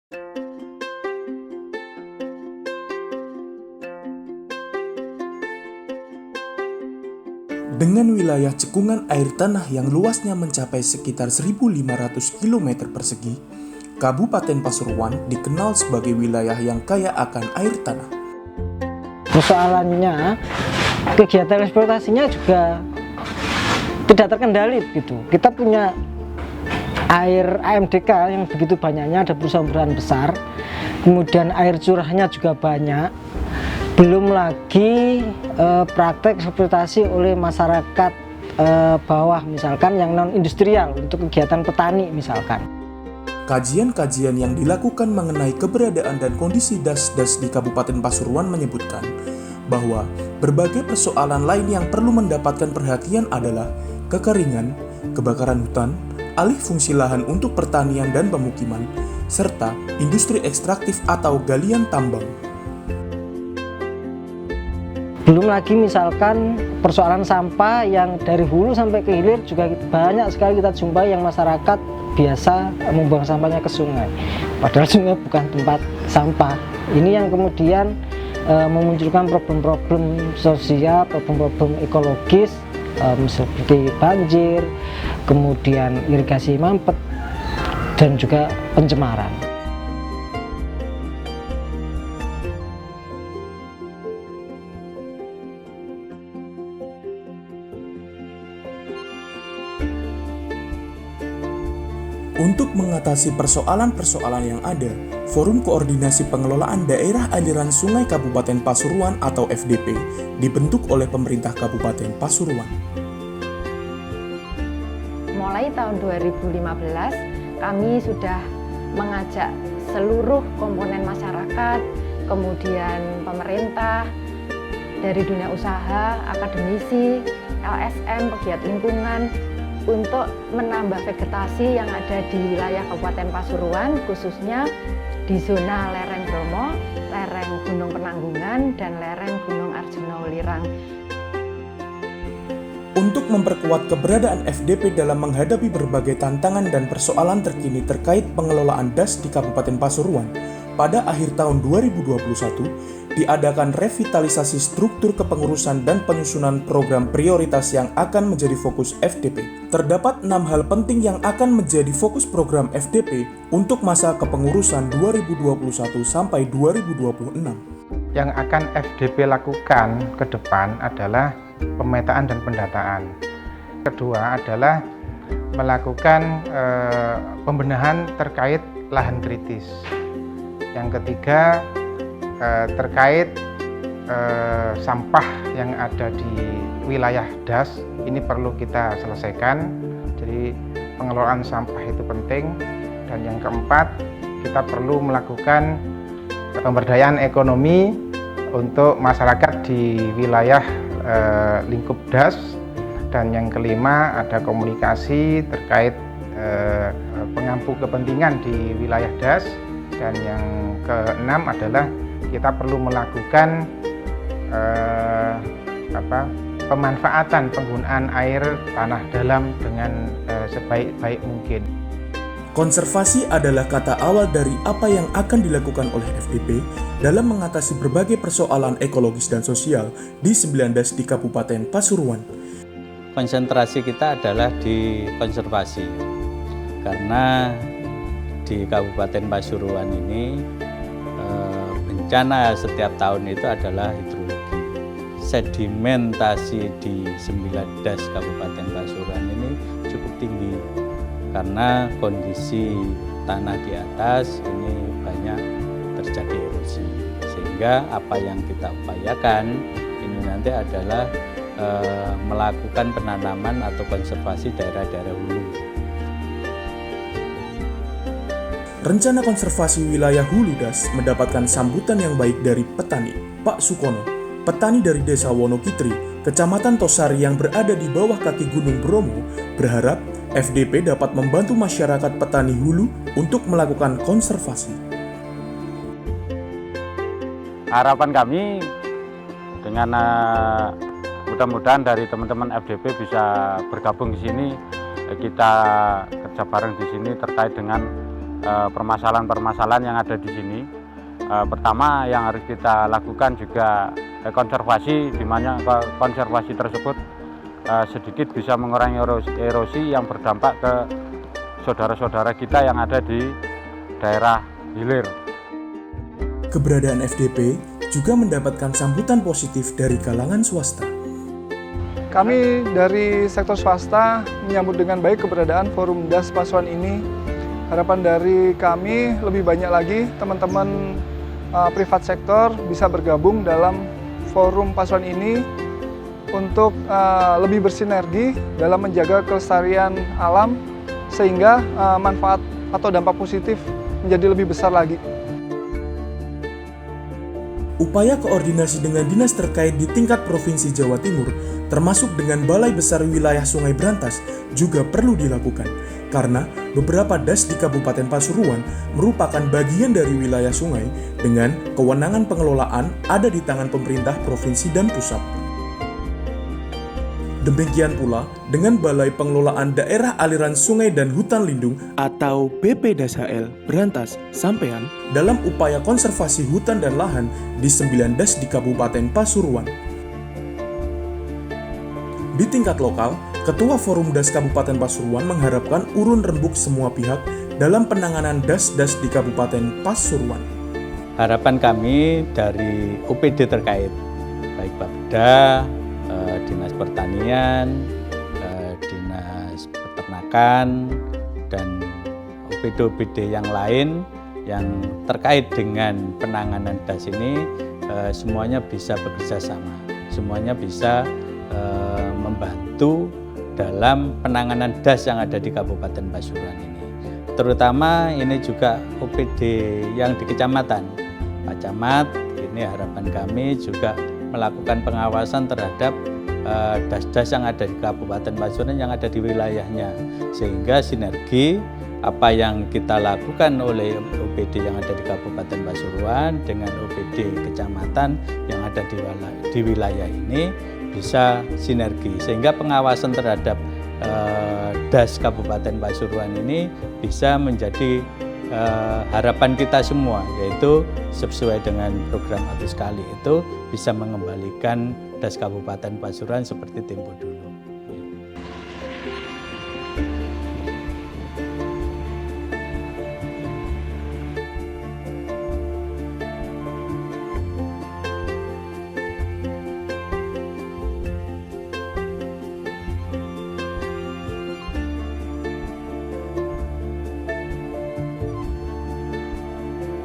Dengan wilayah cekungan air tanah yang luasnya mencapai sekitar 1.500 km persegi, Kabupaten Pasuruan dikenal sebagai wilayah yang kaya akan air tanah. Persoalannya, kegiatan eksploitasinya juga tidak terkendali gitu. Kita punya air AMDK yang begitu banyaknya, ada perusahaan-perusahaan besar, kemudian air curahnya juga banyak. Belum lagi praktek eksploitasi oleh masyarakat bawah misalkan yang non-industrial untuk kegiatan petani misalkan. Kajian-kajian yang dilakukan mengenai keberadaan dan kondisi das-das di Kabupaten Pasuruan menyebutkan bahwa berbagai persoalan lain yang perlu mendapatkan perhatian adalah kekeringan, kebakaran hutan, alih fungsi lahan untuk pertanian dan pemukiman, serta industri ekstraktif atau galian tambang. Belum lagi misalkan persoalan sampah yang dari hulu sampai ke hilir juga banyak sekali kita jumpai yang masyarakat biasa membuang sampahnya ke sungai. Padahal sungai bukan tempat sampah. Ini yang kemudian memunculkan problem-problem sosial, problem-problem ekologis seperti banjir, kemudian irigasi mampet, dan juga pencemaran. Untuk mengatasi persoalan-persoalan yang ada, Forum Koordinasi Pengelolaan Daerah Aliran Sungai Kabupaten Pasuruan atau FDP dibentuk oleh pemerintah Kabupaten Pasuruan. Mulai tahun 2015, kami sudah mengajak seluruh komponen masyarakat, kemudian pemerintah, dari dunia usaha, akademisi, LSM, pegiat lingkungan, untuk menambah vegetasi yang ada di wilayah Kabupaten Pasuruan, khususnya di zona lereng Bromo, lereng Gunung Penanggungan, dan lereng Gunung Arjuna Welirang. Untuk memperkuat keberadaan FDP dalam menghadapi berbagai tantangan dan persoalan terkini terkait pengelolaan das di Kabupaten Pasuruan, pada akhir tahun 2021, diadakan revitalisasi struktur kepengurusan dan penyusunan program prioritas yang akan menjadi fokus FDP. Terdapat 6 hal penting yang akan menjadi fokus program FDP untuk masa kepengurusan 2021 sampai 2026. Yang akan FDP lakukan ke depan adalah pemetaan dan pendataan. Kedua adalah melakukan pembenahan terkait lahan kritis. Yang ketiga terkait sampah yang ada di wilayah das, ini perlu kita selesaikan. Jadi pengelolaan sampah itu penting. Dan yang keempat, kita perlu melakukan pemberdayaan ekonomi untuk masyarakat di wilayah lingkup das. Dan yang kelima, ada komunikasi terkait pengampu kepentingan di wilayah das. Dan yang keenam adalah kita perlu melakukan pemanfaatan penggunaan air tanah dalam dengan sebaik-baik mungkin. Konservasi adalah kata awal dari apa yang akan dilakukan oleh FDP dalam mengatasi berbagai persoalan ekologis dan sosial di 9 das di Kabupaten Pasuruan. Konsentrasi kita adalah di konservasi, karena di Kabupaten Pasuruan ini bencana setiap tahun itu adalah hidrologi. Sedimentasi di 9 das Kabupaten Pasuruan ini cukup tinggi karena kondisi tanah di atas ini banyak terjadi erosi, sehingga apa yang kita upayakan ini nanti adalah melakukan penanaman atau konservasi daerah-daerah hulu. Rencana konservasi wilayah hulu das mendapatkan sambutan yang baik dari petani. Pak Sukono, petani dari Desa Wonokitri, Kecamatan Tosari yang berada di bawah kaki Gunung Bromo, berharap FDP dapat membantu masyarakat petani hulu untuk melakukan konservasi. Harapan kami dengan mudah-mudahan dari teman-teman FDP bisa bergabung di sini, kita kerja bareng di sini terkait dengan permasalahan-permasalahan yang ada di sini. Pertama yang harus kita lakukan juga konservasi, di mana konservasi tersebut sedikit bisa mengurangi erosi yang berdampak ke saudara-saudara kita yang ada di daerah hilir. Keberadaan FDP juga mendapatkan sambutan positif dari kalangan swasta. Kami dari sektor swasta menyambut dengan baik keberadaan Forum DAS Pasuruan ini. Harapan dari kami lebih banyak lagi teman-teman privat sektor bisa bergabung dalam Forum Pasuruan ini untuk lebih bersinergi dalam menjaga kelestarian alam sehingga manfaat atau dampak positif menjadi lebih besar lagi. Upaya koordinasi dengan dinas terkait di tingkat Provinsi Jawa Timur, termasuk dengan Balai Besar Wilayah Sungai Brantas, juga perlu dilakukan, karena beberapa DAS di Kabupaten Pasuruan merupakan bagian dari wilayah sungai dengan kewenangan pengelolaan ada di tangan pemerintah provinsi dan pusat. Demikian pula dengan Balai Pengelolaan Daerah Aliran Sungai dan Hutan Lindung atau BPDASHL Brantas Sampean dalam upaya konservasi hutan dan lahan di 9 DAS di Kabupaten Pasuruan. Di tingkat lokal, Ketua Forum DAS Kabupaten Pasuruan mengharapkan urun rembuk semua pihak dalam penanganan DAS-DAS di Kabupaten Pasuruan. Harapan kami dari OPD terkait, baik Bapeda, Dinas Pertanian, Dinas Peternakan, dan OPD-OPD yang lain yang terkait dengan penanganan DAS ini, semuanya bisa bekerja sama, semuanya bisa membantu dalam penanganan DAS yang ada di Kabupaten Pasuruan ini. Terutama ini juga OPD yang di kecamatan. Pak Camat, ini harapan kami juga melakukan pengawasan terhadap DAS-DAS yang ada di Kabupaten Pasuruan yang ada di wilayahnya, sehingga sinergi apa yang kita lakukan oleh OPD yang ada di Kabupaten Pasuruan dengan OPD kecamatan yang ada di wilayah ini bisa sinergi, sehingga pengawasan terhadap DAS Kabupaten Pasuruan ini bisa menjadi harapan kita semua, yaitu sesuai dengan program 100 kali itu bisa mengembalikan DAS Kabupaten Pasuruan seperti tempo dulu.